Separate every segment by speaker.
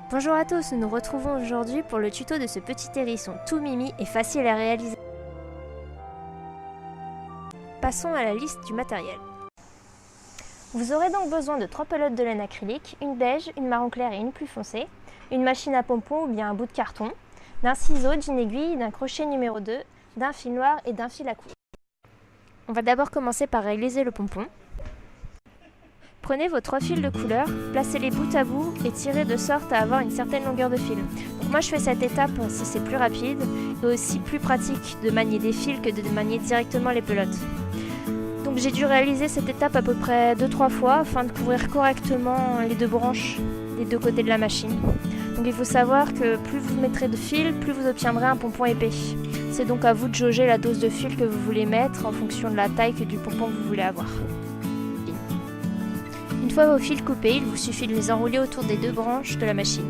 Speaker 1: Bonjour à tous, nous nous retrouvons aujourd'hui pour le tuto de ce petit hérisson tout mimi et facile à réaliser. Passons à la liste du matériel. Vous aurez donc besoin de 3 pelotes de laine acrylique, une beige, une marron clair et une plus foncée, une machine à pompons ou bien un bout de carton, d'un ciseau, d'une aiguille, d'un crochet numéro 2, d'un fil noir et d'un fil à coudre. On va d'abord commencer par réaliser le pompon. Prenez vos 3 fils de couleur, placez-les bout à bout et tirez de sorte à avoir une certaine longueur de fil. Donc moi je fais cette étape si c'est plus rapide et aussi plus pratique de manier des fils que de manier directement les pelotes. Donc j'ai dû réaliser cette étape à peu près 2-3 fois afin de couvrir correctement les 2 branches des 2 côtés de la machine. Donc il faut savoir que plus vous mettrez de fil, plus vous obtiendrez un pompon épais. C'est donc à vous de jauger la dose de fil que vous voulez mettre en fonction de la taille du pompon que vous voulez avoir. Une fois vos fils coupés, il vous suffit de les enrouler autour des 2 branches de la machine.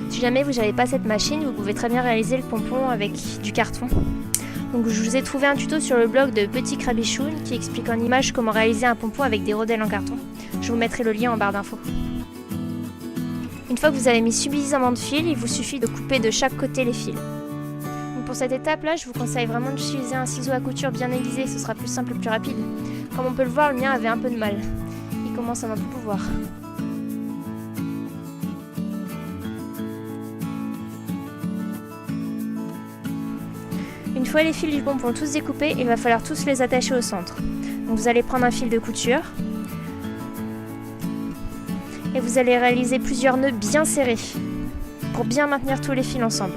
Speaker 1: Si jamais vous n'avez pas cette machine, vous pouvez très bien réaliser le pompon avec du carton. Donc je vous ai trouvé un tuto sur le blog de Petit Krabichoun qui explique en images comment réaliser un pompon avec des rodelles en carton. Je vous mettrai le lien en barre d'infos. Une fois que vous avez mis suffisamment de fils, il vous suffit de couper de chaque côté les fils. Donc pour cette étape-là, je vous conseille vraiment d'utiliser un ciseau à couture bien aiguisé, ce sera plus simple et plus rapide. Comme on peut le voir, le mien avait un peu de mal. Il commence à n'en plus pouvoir. Une fois les fils du pompon tous découpés, il va falloir tous les attacher au centre. Donc vous allez prendre un fil de couture et vous allez réaliser plusieurs nœuds bien serrés pour bien maintenir tous les fils ensemble.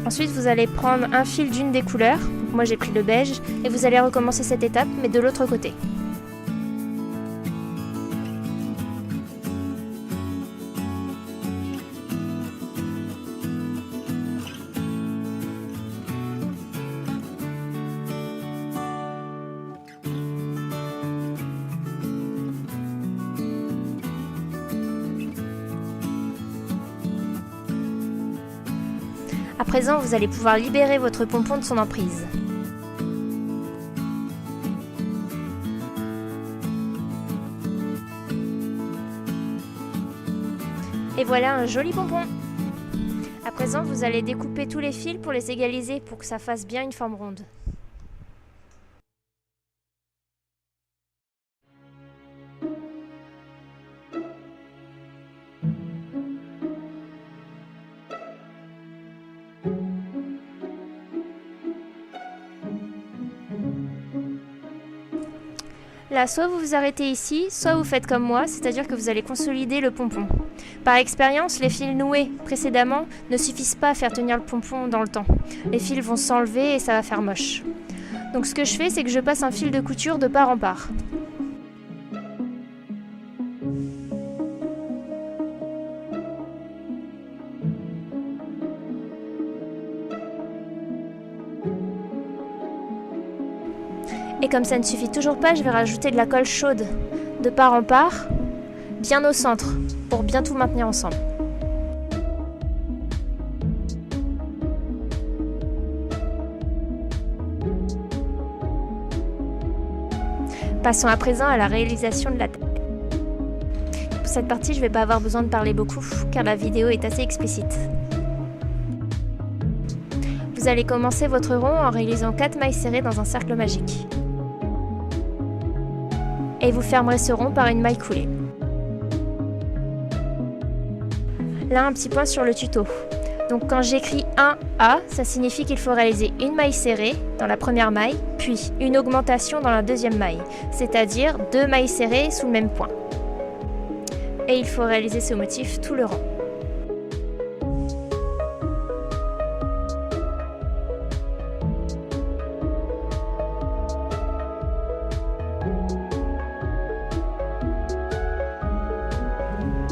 Speaker 1: Ensuite, vous allez prendre un fil d'une des couleurs, donc moi j'ai pris le beige, et vous allez recommencer cette étape, mais de l'autre côté. À présent, vous allez pouvoir libérer votre pompon de son emprise. Et voilà un joli pompon. À présent, vous allez découper tous les fils pour les égaliser pour que ça fasse bien une forme ronde. Là, soit vous vous arrêtez ici, soit vous faites comme moi, c'est-à-dire que vous allez consolider le pompon. Par expérience, les fils noués précédemment ne suffisent pas à faire tenir le pompon dans le temps. Les fils vont s'enlever et ça va faire moche. Donc ce que je fais, c'est que je passe un fil de couture de part en part. Et comme ça ne suffit toujours pas, je vais rajouter de la colle chaude de part en part, bien au centre, pour bien tout maintenir ensemble. Passons à présent à la réalisation de la tête. Pour cette partie, je ne vais pas avoir besoin de parler beaucoup, car la vidéo est assez explicite. Vous allez commencer votre rond en réalisant 4 mailles serrées dans un cercle magique. Et vous fermerez ce rond par une maille coulée. Là, un petit point sur le tuto. Donc quand j'écris 1A, ça signifie qu'il faut réaliser une maille serrée dans la première maille, puis une augmentation dans la deuxième maille, c'est-à-dire 2 mailles serrées sous le même point. Et il faut réaliser ce motif tout le rang.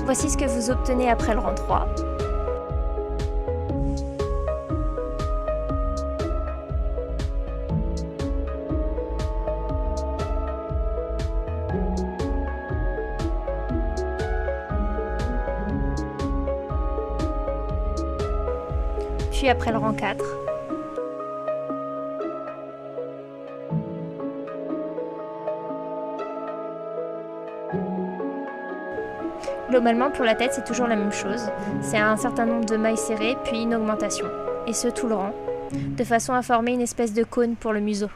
Speaker 1: Voici ce que vous obtenez après le rang 3. Puis après le rang 4. globalement pour la tête c'est toujours la même chose, c'est un certain nombre de mailles serrées puis une augmentation, et ce tout le rang, de façon à former une espèce de cône pour le museau.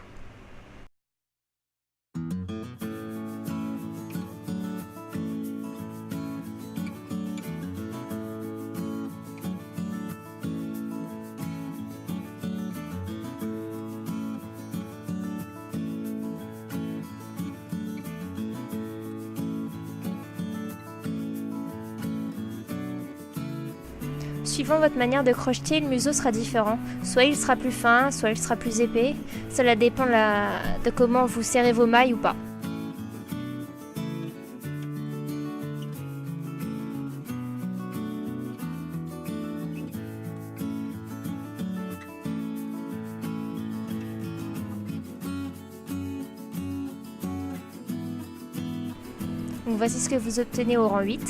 Speaker 1: Suivant votre manière de crocheter, le museau sera différent. Soit il sera plus fin, soit il sera plus épais. Cela dépend de comment vous serrez vos mailles ou pas. Donc voici ce que vous obtenez au rang 8.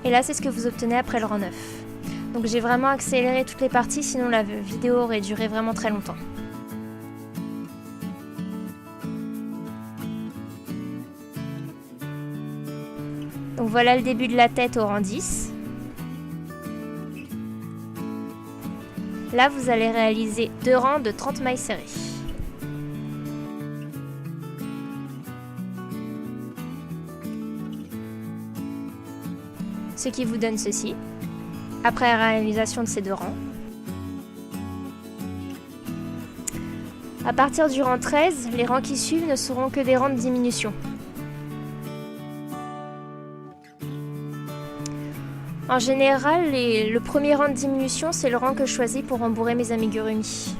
Speaker 1: Et là, c'est ce que vous obtenez après le rang 9. Donc j'ai vraiment accéléré toutes les parties, sinon la vidéo aurait duré vraiment très longtemps. Donc voilà le début de la tête au rang 10. Là, vous allez réaliser 2 rangs de 30 mailles serrées. Ce qui vous donne ceci, après la réalisation de ces 2 rangs. À partir du rang 13, les rangs qui suivent ne seront que des rangs de diminution. En général, le premier rang de diminution, c'est le rang que je choisis pour rembourrer mes amigurumi.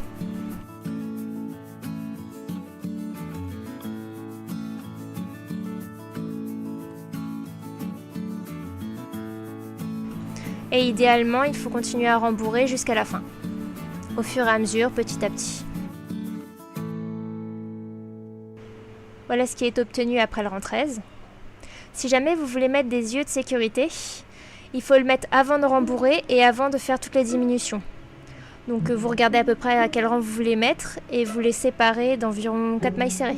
Speaker 1: Et idéalement, il faut continuer à rembourrer jusqu'à la fin, au fur et à mesure, petit à petit. Voilà ce qui est obtenu après le rang 13. Si jamais vous voulez mettre des yeux de sécurité, il faut le mettre avant de rembourrer et avant de faire toutes les diminutions. Donc vous regardez à peu près à quel rang vous voulez mettre et vous les séparez d'environ 4 mailles serrées.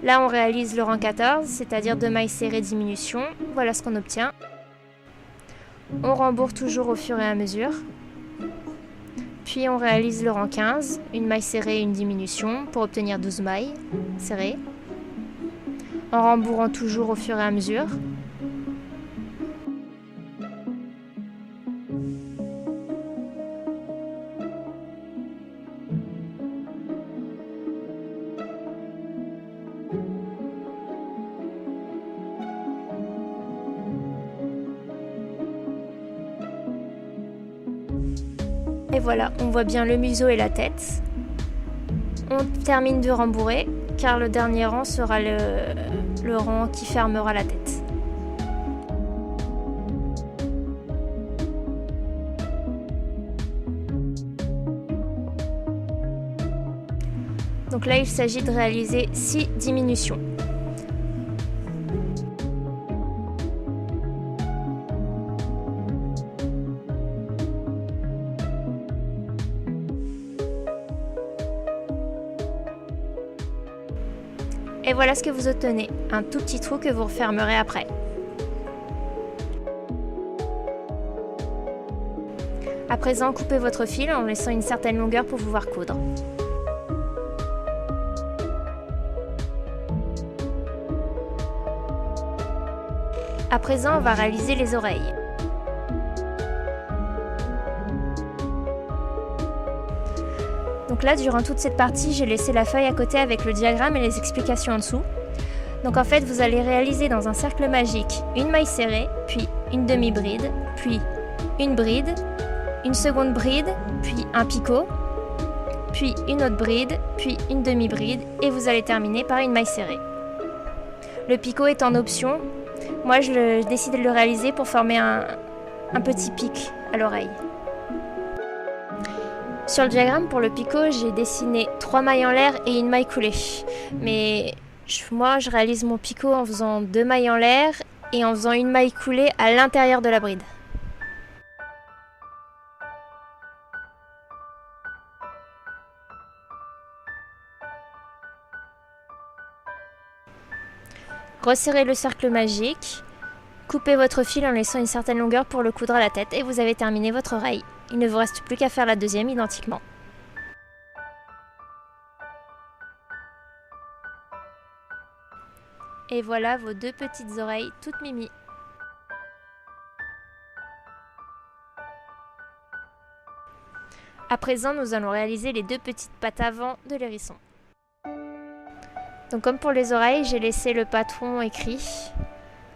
Speaker 1: Là on réalise le rang 14, c'est-à-dire 2 mailles serrées diminution. Voilà ce qu'on obtient. On rembourre toujours au fur et à mesure. Puis on réalise le rang 15, une maille serrée et une diminution pour obtenir 12 mailles serrées. En rembourrant toujours au fur et à mesure. Et voilà, on voit bien le museau et la tête. On termine de rembourrer, car le dernier rang sera le rang qui fermera la tête. Donc là, il s'agit de réaliser 6 diminutions. Et voilà ce que vous obtenez, un tout petit trou que vous refermerez après. À présent, coupez votre fil en laissant une certaine longueur pour pouvoir coudre. À présent, on va réaliser les oreilles. Donc là, durant toute cette partie, j'ai laissé la feuille à côté avec le diagramme et les explications en dessous. Donc en fait, vous allez réaliser dans un cercle magique une maille serrée, puis une demi-bride, puis une bride, une seconde bride, puis un picot, puis une autre bride, puis une demi-bride, et vous allez terminer par une maille serrée. Le picot est en option. Moi, je décide de le réaliser pour former un petit pic à l'oreille. Sur le diagramme pour le picot, j'ai dessiné 3 mailles en l'air et une maille coulée. Mais Moi, je réalise mon picot en faisant 2 mailles en l'air et en faisant une maille coulée à l'intérieur de la bride. Resserrez le cercle magique, coupez votre fil en laissant une certaine longueur pour le coudre à la tête et vous avez terminé votre oreille. Il ne vous reste plus qu'à faire la deuxième identiquement. Et voilà vos 2 petites oreilles toutes mimi. À présent, nous allons réaliser les 2 petites pattes avant de l'hérisson. Donc comme pour les oreilles, j'ai laissé le patron écrit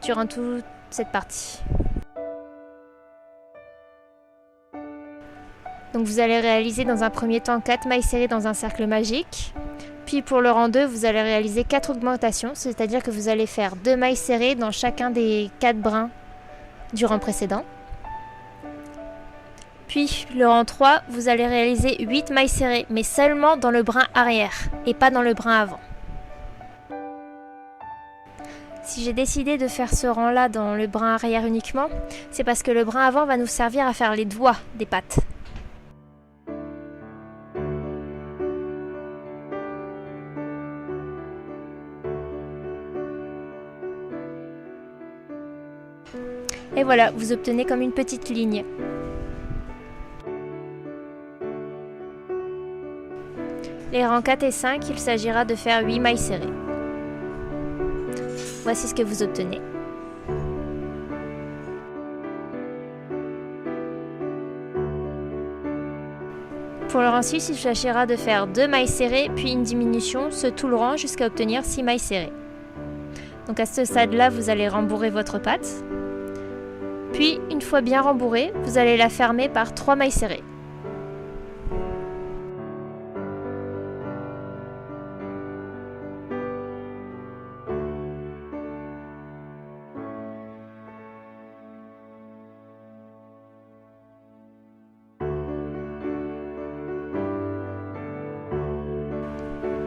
Speaker 1: durant toute cette partie. Donc vous allez réaliser dans un premier temps 4 mailles serrées dans un cercle magique. Puis pour le rang 2, vous allez réaliser 4 augmentations, c'est-à-dire que vous allez faire 2 mailles serrées dans chacun des 4 brins du rang précédent. Puis le rang 3, vous allez réaliser 8 mailles serrées, mais seulement dans le brin arrière et pas dans le brin avant. Si j'ai décidé de faire ce rang-là dans le brin arrière uniquement, c'est parce que le brin avant va nous servir à faire les doigts des pattes. Et voilà, vous obtenez comme une petite ligne. Les rangs 4 et 5, il s'agira de faire 8 mailles serrées. Voici ce que vous obtenez. Pour le rang 6, il s'agira de faire 2 mailles serrées, puis une diminution, ce tout le rang jusqu'à obtenir 6 mailles serrées. Donc à ce stade-là, vous allez rembourrer votre patte. Puis, une fois bien rembourrée, vous allez la fermer par 3 mailles serrées.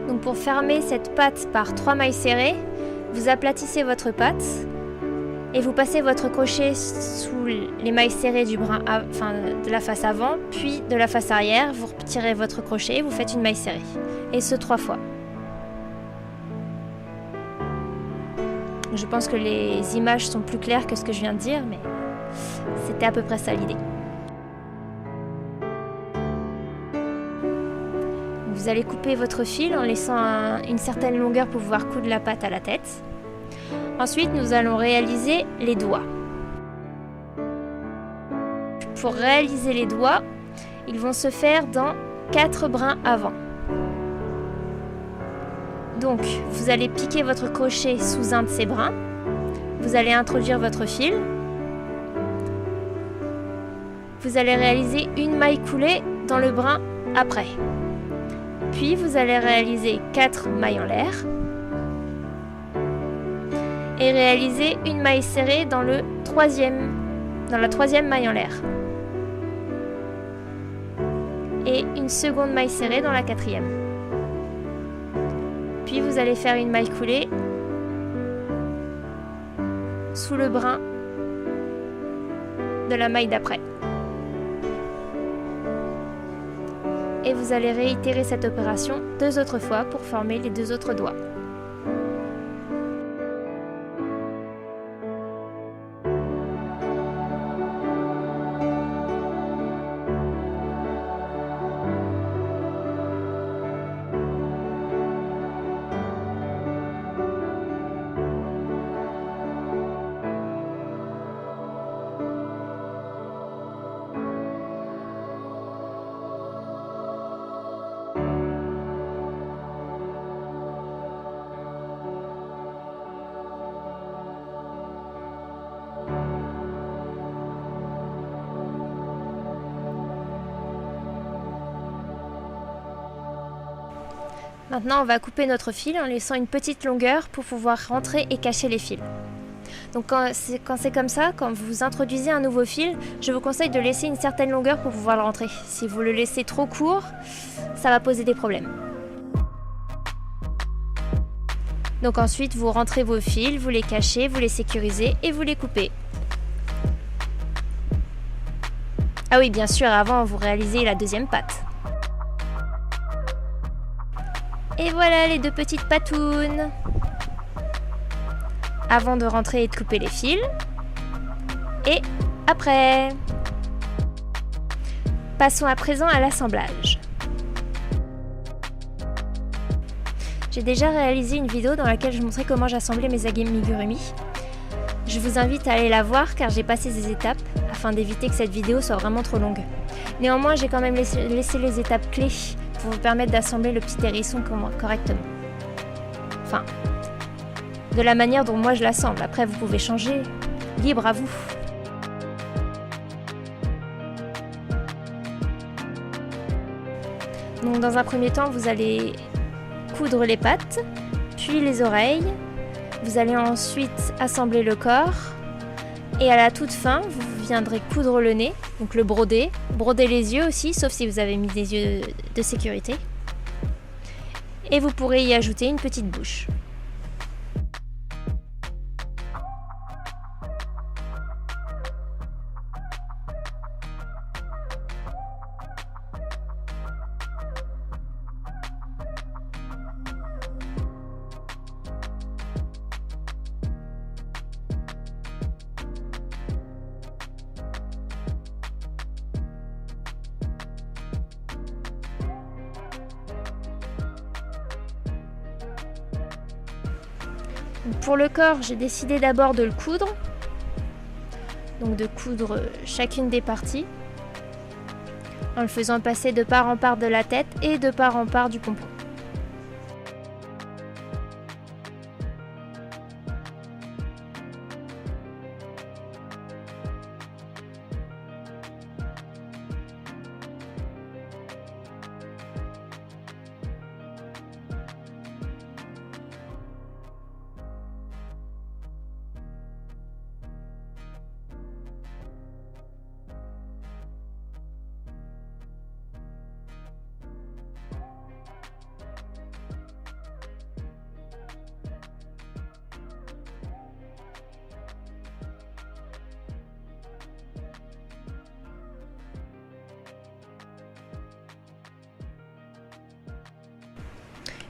Speaker 1: Donc pour fermer cette patte par 3 mailles serrées, vous aplatissez votre patte et vous passez votre crochet sous les mailles serrées du brin, de la face avant, puis de la face arrière, vous retirez votre crochet et vous faites une maille serrée. Et ce 3 fois. Je pense que les images sont plus claires que ce que je viens de dire, mais c'était à peu près ça l'idée. Vous allez couper votre fil en laissant une certaine longueur pour pouvoir coudre la patte à la tête. Ensuite, nous allons réaliser les doigts. Pour réaliser les doigts, ils vont se faire dans 4 brins avant. Donc, vous allez piquer votre crochet sous un de ces brins. Vous allez introduire votre fil. Vous allez réaliser une maille coulée dans le brin après. Puis, vous allez réaliser 4 mailles en l'air. Et réaliser une maille serrée dans la troisième maille en l'air. Et une seconde maille serrée dans la 4e. Puis vous allez faire une maille coulée sous le brin de la maille d'après. Et vous allez réitérer cette opération 2 autres fois pour former les 2 autres doigts. Maintenant, on va couper notre fil en laissant une petite longueur pour pouvoir rentrer et cacher les fils. Donc quand c'est comme ça, quand vous introduisez un nouveau fil, je vous conseille de laisser une certaine longueur pour pouvoir le rentrer. Si vous le laissez trop court, ça va poser des problèmes. Donc ensuite, vous rentrez vos fils, vous les cachez, vous les sécurisez et vous les coupez. Ah oui, bien sûr, avant, vous réalisez la deuxième patte. Et voilà les deux petites patounes. Avant de rentrer et de couper les fils. Et après. Passons à présent à l'assemblage. J'ai déjà réalisé une vidéo dans laquelle je montrais comment j'assemblais mes amigurumi. Je vous invite à aller la voir car j'ai passé ces étapes afin d'éviter que cette vidéo soit vraiment trop longue. Néanmoins, j'ai quand même laissé les étapes clés pour vous permettre d'assembler le petit hérisson correctement. Enfin, de la manière dont moi je l'assemble. Après, vous pouvez changer. Libre à vous. Donc dans un premier temps, vous allez coudre les pattes, puis les oreilles. Vous allez ensuite assembler le corps. Et à la toute fin, vous viendrez coudre le nez, donc le broder. Broder les yeux aussi, sauf si vous avez mis des yeux de sécurité. Et vous pourrez y ajouter une petite bouche. Pour le corps, j'ai décidé d'abord de le coudre. Donc de coudre chacune des parties en le faisant passer de part en part de la tête et de part en part du pompon.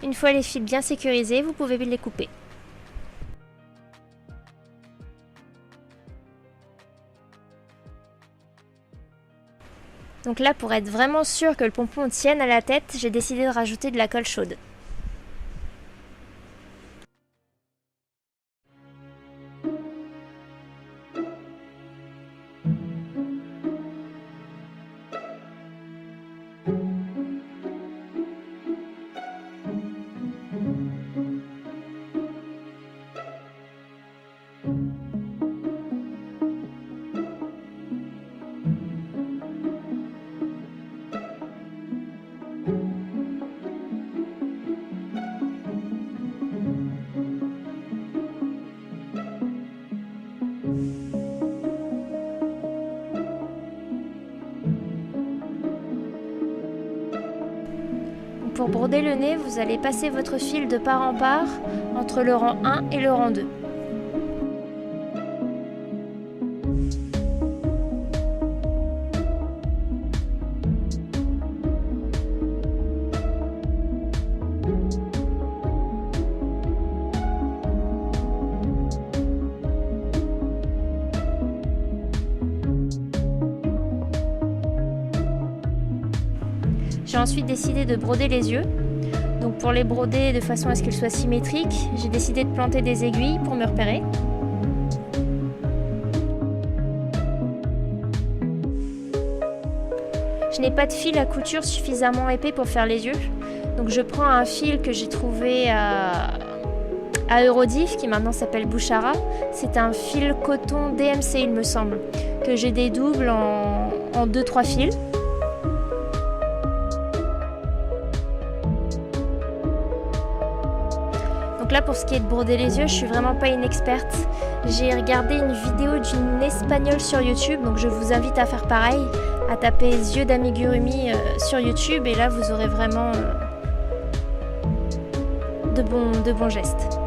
Speaker 1: Une fois les fils bien sécurisés, vous pouvez les couper. Donc là, pour être vraiment sûr que le pompon tienne à la tête, j'ai décidé de rajouter de la colle chaude. Pour broder le nez, vous allez passer votre fil de part en part entre le rang 1 et le rang 2. J'ai ensuite décidé de broder les yeux. Donc pour les broder de façon à ce qu'ils soient symétriques, j'ai décidé de planter des aiguilles pour me repérer. Je n'ai pas de fil à couture suffisamment épais pour faire les yeux. Donc je prends un fil que j'ai trouvé à Eurodif, qui maintenant s'appelle Bouchara. C'est un fil coton DMC, il me semble, que j'ai dédouble en 2-3 fils. Donc là, pour ce qui est de broder les yeux, je suis vraiment pas une experte. J'ai regardé une vidéo d'une espagnole sur YouTube, donc je vous invite à faire pareil, à taper yeux d'amigurumi sur YouTube, et là vous aurez vraiment de bons gestes.